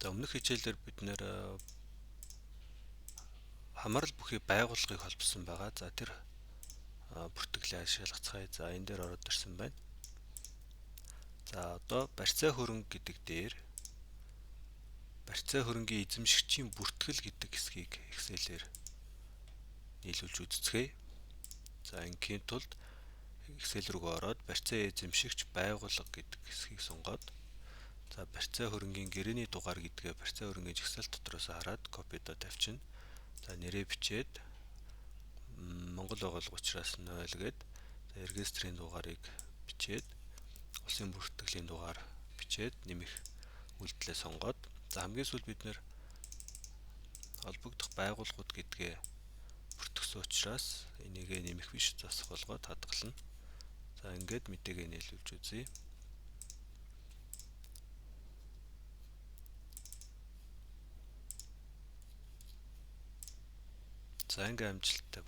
За өмнөх хичээлээр бид нэр хамаарал бүхий байгууллагыг холбосон байгаа. За тэр бүртгэлээ ашиглацгаая. За энэ дээр ороод ирсэн байна. За одоо барьцаа хөрөнгө гэдэг дээр барьцаа хөрөнгийн эзэмшигчийн бүртгэл гэдэг хэсгийг Excel-ээр нийлүүлж үзцгээе. За ингийн тулд Excel рүүгээ ороод барьцаа эзэмшигч байгууллага гэдэг хэсгийг сонгоод за барьцаа хөрөнгийн гэрээний дугаар гэдгээ барьцаа хөрөнгийн жагсаалт дотроос хараад копидо тавьчихна. За нэрээ бичээд Монгол байгууллага учраас 0 гээд регистрийн дугаарыг бичээд улсын бүртгэлийн дугаар бичээд нэмэх үйлдэлээ сонгоод за хамгийн сүүлд бид нэр холбогдох байгууллагууд гэдгээ бүртгэсэн учраас энийгээ нэмэх биш засах болгоод хадгална. За ингээд мэдээгээ нийлүүлж үзье. За ингээ амжилттай